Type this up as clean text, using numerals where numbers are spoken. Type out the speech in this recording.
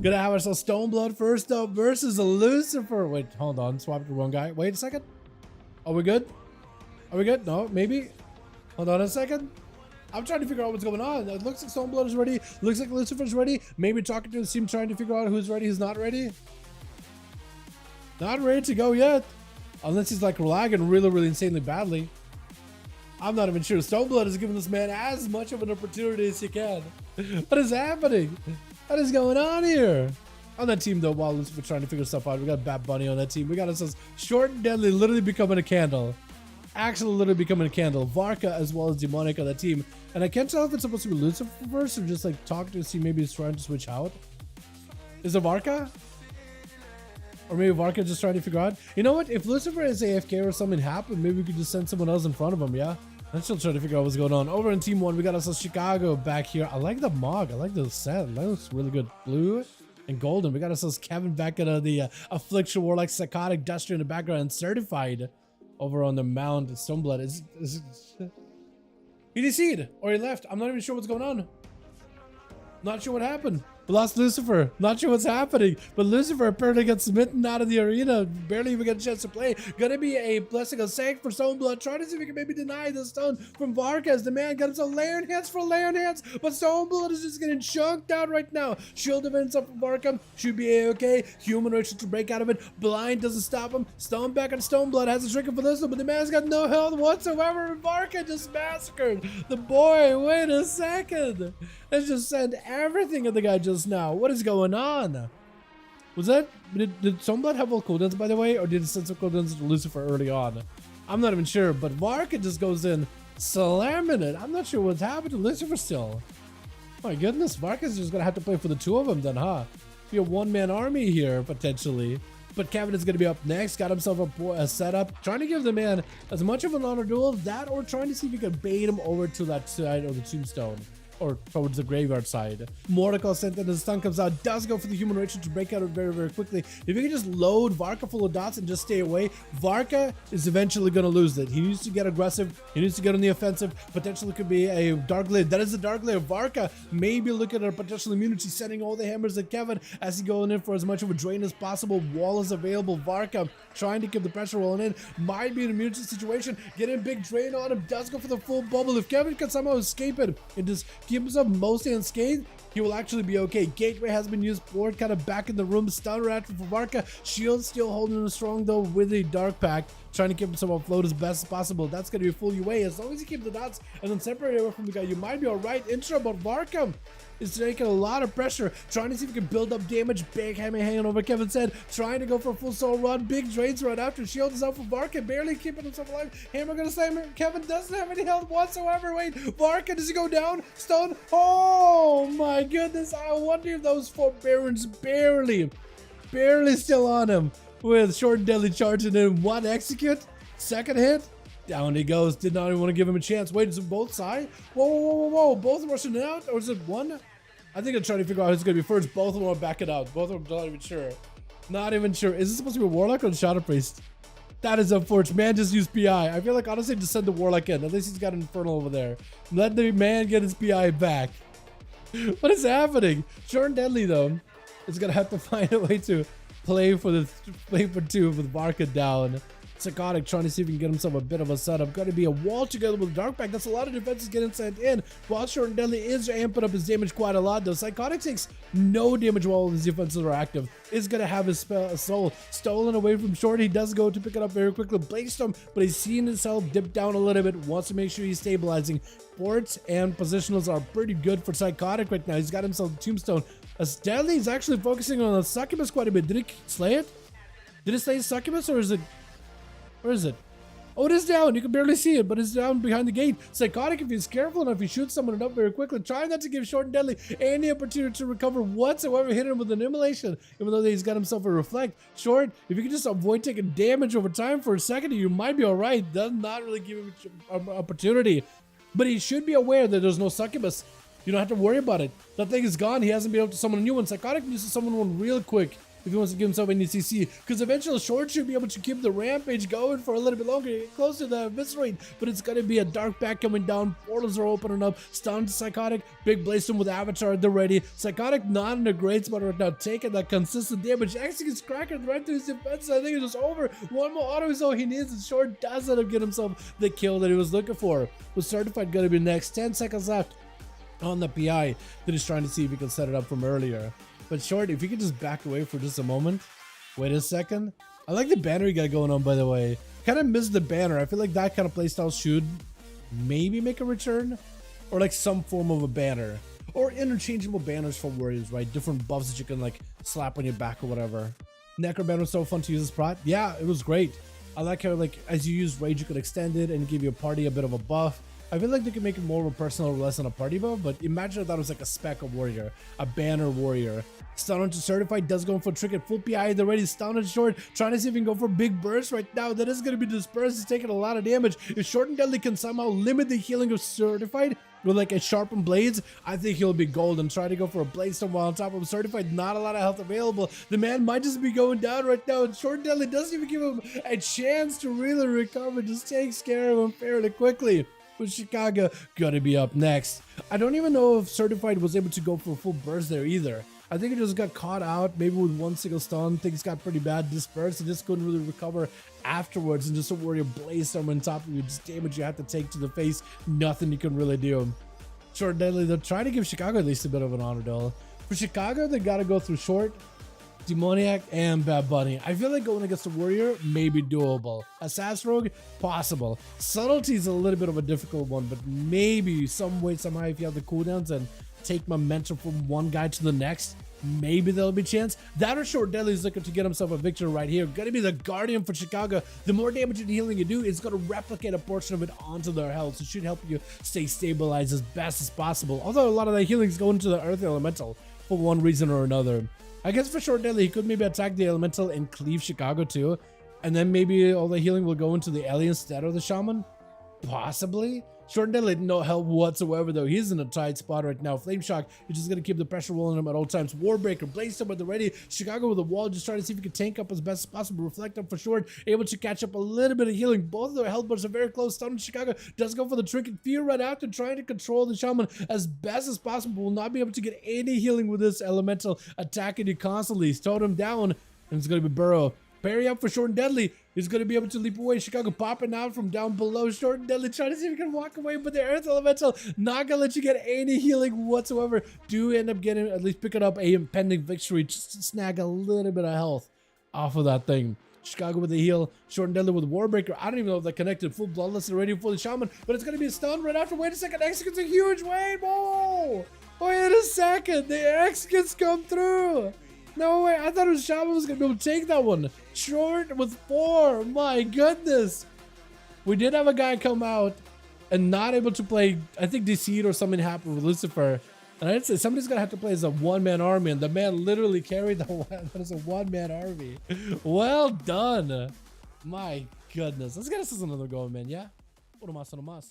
Gonna have ourselves Stoneblood first up versus Lucifer. Wait, hold on. Swapped the wrong guy. Wait a second. Are we good? Are we good? No, maybe. Hold on a second. I'm trying to figure out what's going on. It looks like Stoneblood is ready. Looks like Lucifer's ready. Maybe talking to the team, trying to figure out who's ready, who's not ready. Not ready to go yet. Unless he's like lagging really insanely badly. I'm not even sure. Stoneblood is giving this man as much of an opportunity as he can. What is happening? What is going on here? On that team though, while we're trying to figure stuff out, we got Bat Bunny on that team. We got ourselves Short and Deadly literally becoming a candle. Actually literally becoming a candle. Varka as well as Demonic on that team. And I can't tell if it's supposed to be Lucifer first or just like talk to see maybe he's trying to switch out. Is it Varka? Or maybe Varka just trying to figure out. You know what? If Lucifer is AFK or something happened, maybe we could just send someone else in front of him, yeah? I'm still trying to figure out what's going on. Over in Team 1, we got ourselves Chicago back here. I like the Mog. I like the set. That looks really good. Blue and golden. We got ourselves Kevin back at the Affliction Warlock, Psychotic, Duster in the background, and Certified over on the Mount. Stoneblood. He DC'd or he left. I'm not even sure what's going on. Not sure what happened. We lost Lucifer. Not sure what's happening. But Lucifer apparently got smitten out of the arena. Barely even got a chance to play. Gonna be a blessing of sank for Stoneblood. Trying to see if we can maybe deny the stone from Varkas. The man got himself layer enhance for layer enhance. But Stoneblood is just getting chunked out right now. Shield events up from Varka. Should be okay. Human race to break out of it. Blind doesn't stop him. Stone back on Stoneblood. Has a trigger for this one. But the man's got no health whatsoever. Varka just massacred the boy. Wait a second. Let's just send everything at the guy just now. What is going on? Was that... Did Stoneblood have all cooldowns, by the way? Or did it send some cooldowns to Lucifer early on? I'm not even sure. But Varka just goes in slamming it. I'm not sure what's happened to Lucifer still. My goodness. Varka's just going to have to play for the two of them then, huh? Be a one-man army here, potentially. But Kevin is going to be up next. Got himself a setup. Trying to give the man as much of an honor duel as that, or trying to see if he can bait him over to that side of the tombstone. Or towards the graveyard side. Mordecai sent in, the stun comes out, does go for the human ritual to break out of it very quickly. If you can just load Varka full of dots and just stay away, Varka is eventually going to lose it. He needs to get aggressive, he needs to get on the offensive. Potentially could be a Dark Lid. That is the Dark Lid. Varka maybe looking at a potential immunity, sending all the hammers at Kevin as he going in for as much of a drain as possible. Wall is available. Varka trying to keep the pressure rolling in. Might be an immunity situation. Getting a big drain on him. Does go for the full bubble. If Kevin can somehow escape it and just keep himself mostly unscathed, he will actually be okay. Gateway has been used. Board kind of back in the room. Stun rat for Varka. Shield still holding him strong though with the Dark Pact. Trying to keep himself afloat as best as possible. That's going to be full UA. As long as you keep the dots and then separate away from the guy, you might be alright. Intro, but Varka is taking a lot of pressure. Trying to see if he can build up damage. Big hammer hanging over Kevin's head. Trying to go for a full soul run. Big drains right after. Shield is out for Varka. Barely keeping himself alive. Hammer gonna slam him. Kevin doesn't have any health whatsoever. Wait, Varka, does he go down? Stone. Oh my goodness. I wonder if those four barons barely still on him. With Short and Deadly charging in. One execute. Second hit. Down he goes. Did not even want to give him a chance. Wait, is it both sides? Whoa. Both rushing out? Or is it one? I think I'm trying to figure out who's going to be first. Both of them are backing out. Both of them not even sure. Not even sure. Is this supposed to be a Warlock or a Shadow Priest? That is unfortunate. Man just used PI. I feel like honestly just send the Warlock in. At least he's got an Infernal over there. Let the man get his PI back. What is happening? Short and Deadly though is going to have to find a way to play for two with Varka down. Psychotic trying to see if he can get himself a bit of a setup. Got to be a wall together with Dark Pact. That's a lot of defenses getting sent in. While Short and Deadly is amping up his damage quite a lot though. Psychotic takes no damage while his defenses are active. Is going to have his soul stolen away from Short. He does go to pick it up very quickly. Blazed him, but he's seen his health dip down a little bit. Wants to make sure he's stabilizing. Ports and positionals are pretty good for Psychotic right now. He's got himself a Tombstone. As Deadly is actually focusing on the Succubus quite a bit. Did he slay it? Did it slay Succubus or is it... Where is it? Oh, it is down. You can barely see it, but it's down behind the gate. Psychotic, if he's careful enough, he shoots someone up very quickly. Trying not to give Short and Deadly any opportunity to recover whatsoever. Hit him with an immolation, even though he's got himself a reflect. Short, if you can just avoid taking damage over time for a second, you might be alright. Does not really give him an opportunity. But he should be aware that there's no Succubus. You don't have to worry about it. That thing is gone. He hasn't been able to summon a new one. Psychotic needs to summon one real quick. if he wants to give himself any CC, because eventually Short should be able to keep the rampage going for a little bit longer, get close to the eviscerate, but it's going to be a dark back coming down, portals are opening up, stunned Psychotic, big Blaze with Avatar at the ready, Psychotic not in a great spot right now, taking that consistent damage, actually gets cracking right through his defense. I think it's just over. One more auto is all he needs, and Short does end up getting himself the kill that he was looking for. Was Certified going to be next? 10 seconds left on the PI that he's trying to see if he can set it up from earlier. But Short, if you could just back away for just a moment. Wait a second. I like the banner you got going on, by the way. Kind of missed the banner. I feel like that kind of playstyle should maybe make a return, or like some form of a banner, or interchangeable banners for warriors, right? Different buffs that you can like slap on your back or whatever. Necro banner was so fun to use as prot. Yeah, it was great. I like how like as you use rage, you could extend it and give your party a bit of a buff. I feel like they could make it more of a personal or less than a party buff, but imagine if that was like a spec of warrior, a banner warrior. Stun onto Certified, does go for trick at full PI, they're ready, stun on Short, trying to see if he can go for big burst right now. That is going to be dispersed, he's taking a lot of damage. If Short and Deadly can somehow limit the healing of Certified with like a sharpened blades, I think he'll be golden. Try to go for a blade stone while on top of him. Certified, not a lot of health available. The man might just be going down right now, and Short and Deadly doesn't even give him a chance to really recover, just takes care of him fairly quickly. With Chicago gonna be up next. I don't even know if Certified was able to go for a full burst there either. I think he just got caught out, maybe with one single stun. Things got pretty bad, dispersed, and just couldn't really recover afterwards. And just a warrior blaze someone on top of you, just damage you have to take to the face, nothing you can really do. Short Deadly, they'll try to give Chicago at least a bit of an honor though. For Chicago, they gotta go through Short, Demoniac, and Bad Bunny. I feel like going against a warrior may be doable. Assassin Rogue, possible. Subtlety is a little bit of a difficult one, but maybe some way, somehow, if you have the cooldowns and take momentum from one guy to the next, maybe there'll be a chance. That or Short Deadly is looking to get himself a victory right here. Gonna be the Guardian for Chicago. The more damage and healing you do, it's gonna replicate a portion of it onto their health. So it should help you stay stabilized as best as possible. Although a lot of the healing is going to the Earth Elemental for one reason or another. I guess for Short Deadly, he could maybe attack the Elemental and cleave Chicago too. And then maybe all the healing will go into the Alien instead of the Shaman. Possibly. Short Deadly, no help whatsoever though. He's in a tight spot right now. Flame Shock, you're just going to keep the pressure rolling him at all times. Warbreaker, Blaze Stone at the ready. Chicago with a wall, just trying to see if he can tank up as best as possible. Reflect up for Short, able to catch up a little bit of healing. Both of their health bars are very close. Stun on Chicago, does go for the trick and fear right after, trying to control the Shaman as best as possible. Will not be able to get any healing with this Elemental attacking you constantly. He's towed him down, and it's going to be Burrow. Parry up for Short and Deadly. He's going to be able to leap away. Chicago popping out from down below. Short and Deadly trying to see if he can walk away, but the Earth Elemental not going to let you get any healing whatsoever. Do end up getting, at least picking up a impending victory, just to snag a little bit of health off of that thing. Chicago with the heal. Short and Deadly with Warbreaker. I don't even know if they're connected. Full Bloodless already for the Shaman, but it's going to be a stun right after. Wait a second. Executes a huge wave. Oh, wait a second. The executes come through. No way, I thought Shaman was going to be able to take that one. Short with 4, my goodness. We did have a guy come out and not able to play, I think Deceit or something happened with Lucifer. And I'd say somebody's going to have to play as a one-man army, and the man literally carried the one as a one-man army. Well done. My goodness. Let's get us another go, man, yeah? Uno más, uno más.